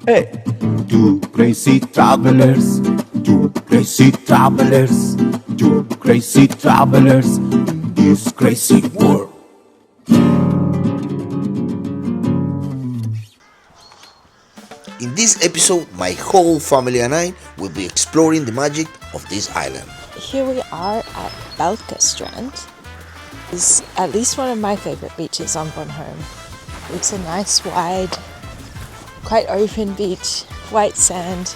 Hey! Two crazy travelers, two crazy travelers, two crazy travelers in this crazy world. In this episode, my whole family and I will be exploring the magic of this island. Here we are at Balka Strand. It's at least one of my favourite beaches on Bornholm. It's a nice, wide, quite open beach, white sand.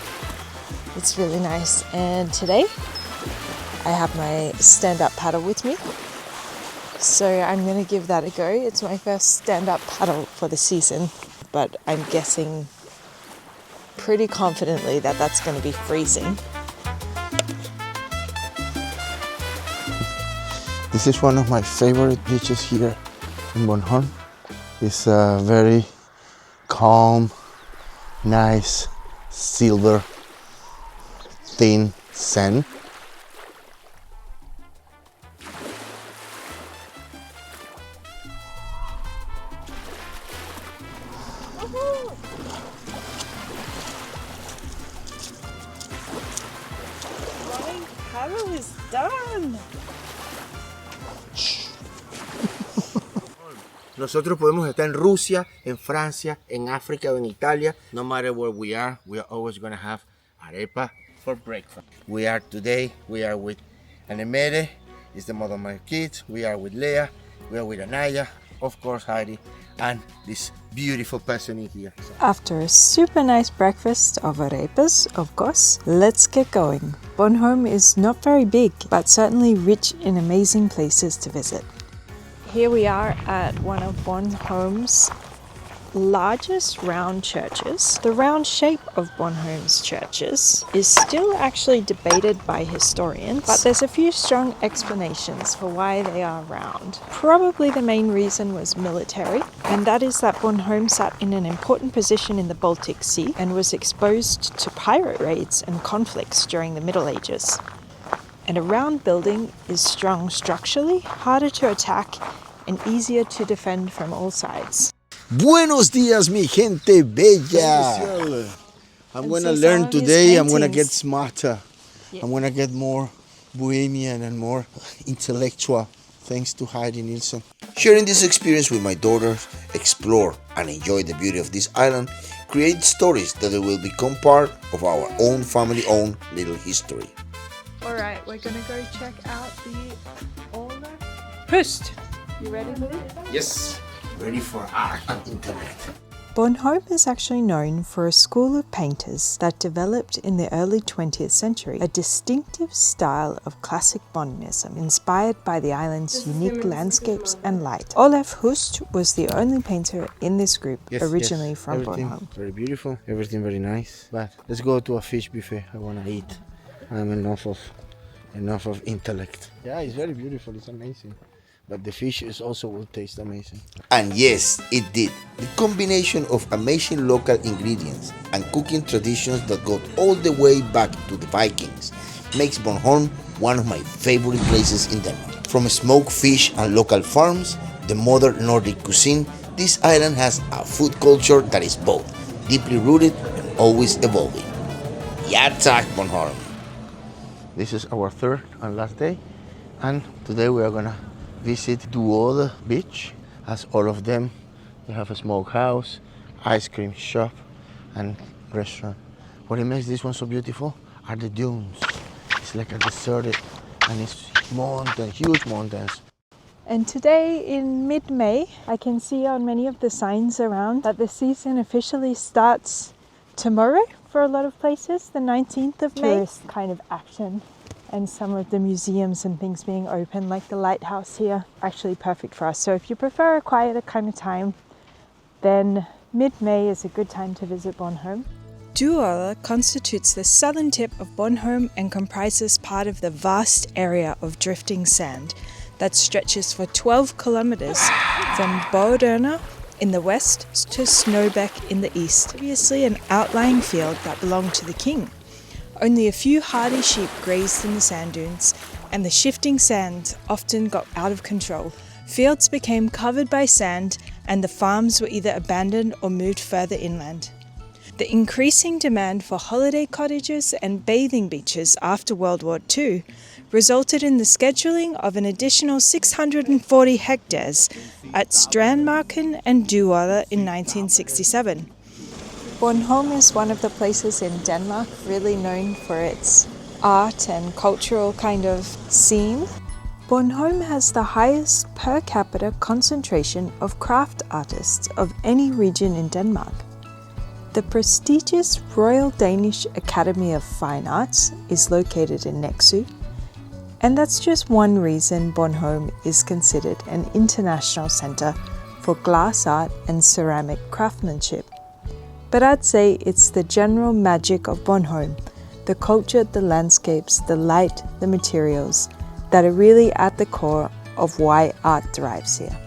It's really nice. And today, I have my stand-up paddle with me. So I'm going to give that a go. It's my first stand-up paddle for the season, but I'm guessing pretty confidently that that's going to be freezing. This is one of my favorite beaches here in Bornholm. It's a very calm, nice, silver, thin sand. My paddle is done! Nosotros podemos estar en Rusia, en Francia, en África o en Italia. No matter where we are always going to have arepa for breakfast. We are with Anemere, is the mother of my kids. We are with Leah, we are with Anaya, of course Heidi, and this beautiful person in here. After a super nice breakfast of arepas, of course, let's get going. Bornholm is not very big, but certainly rich in amazing places to visit. Here we are at one of Bornholm's largest round churches. The round shape of Bornholm's churches is still actually debated by historians, but there's a few strong explanations for why they are round. Probably the main reason was military, and that is that Bornholm sat in an important position in the Baltic Sea and was exposed to pirate raids and conflicts during the Middle Ages. And a round building is strong structurally, harder to attack, and easier to defend from all sides. Buenos días, mi gente bella. I'm going to learn today. I'm going to get smarter. Yeah. I'm going to get more bohemian and more intellectual, thanks to Heidi Nielsen. Sharing this experience with my daughters, explore and enjoy the beauty of this island, create stories that will become part of our own family-owned little history. Alright, we're gonna go check out the owner. Hust! You ready, Louis? Yes, ready for art and intellect. Bornholm is actually known for a school of painters that developed in the early 20th century a distinctive style of classic modernism inspired by the island's unique landscapes and light. Olaf Hust was the only painter in this group, originally from Bornholm. Very beautiful, everything very nice. But let's go to a fish buffet. I want to eat. I'm enough of intellect. Yeah, it's very beautiful. It's amazing. But the fish will taste amazing. And yes, it did. The combination of amazing local ingredients and cooking traditions that go all the way back to the Vikings makes Bornholm one of my favorite places in Denmark. From smoked fish and local farms, the modern Nordic cuisine, this island has a food culture that is both deeply rooted and always evolving. Hjertak Bornholm! This is our third and last day, and today we are gonna visit Duode Beach. As all of them, they have a smokehouse, ice cream shop, and restaurant. What makes this one so beautiful are the dunes. It's like a deserted, and it's mountains, huge mountains. And today in mid-May, I can see on many of the signs around that the season officially starts tomorrow for a lot of places, the 19th of May. Tourist kind of action. And some of the museums and things being open, like the lighthouse here, actually perfect for us. So if you prefer a quieter kind of time, then mid-May is a good time to visit Bornholm. Duode constitutes the southern tip of Bornholm and comprises part of the vast area of drifting sand that stretches for 12 kilometers from Bodø in the west to Snøbæk in the east. Previously an outlying field that belonged to the king. Only a few hardy sheep grazed in the sand dunes, and the shifting sand often got out of control. Fields became covered by sand, and the farms were either abandoned or moved further inland. The increasing demand for holiday cottages and bathing beaches after World War II resulted in the scheduling of an additional 640 hectares at Strand and Duwala in 1967. Bornholm is one of the places in Denmark really known for its art and cultural kind of scene. Bornholm has the highest per capita concentration of craft artists of any region in Denmark. The prestigious Royal Danish Academy of Fine Arts is located in Nexø, and that's just one reason Bornholm is considered an international centre for glass art and ceramic craftsmanship. But I'd say it's the general magic of Bornholm, the culture, the landscapes, the light, the materials, that are really at the core of why art thrives here.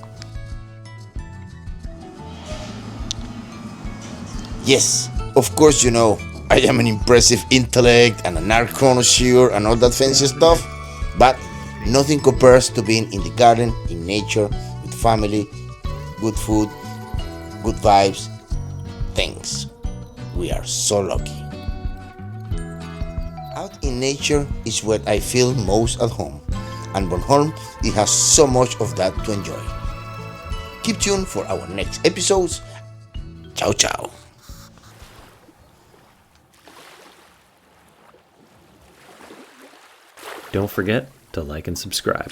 Yes, of course, I am an impressive intellect and an art connoisseur and all that fancy stuff, but nothing compares to being in the garden, in nature, with family, good food, good vibes, things. We are so lucky. Out in nature is where I feel most at home, and Bornholm, it has so much of that to enjoy. Keep tuned for our next episodes. Ciao, ciao. Don't forget to like and subscribe.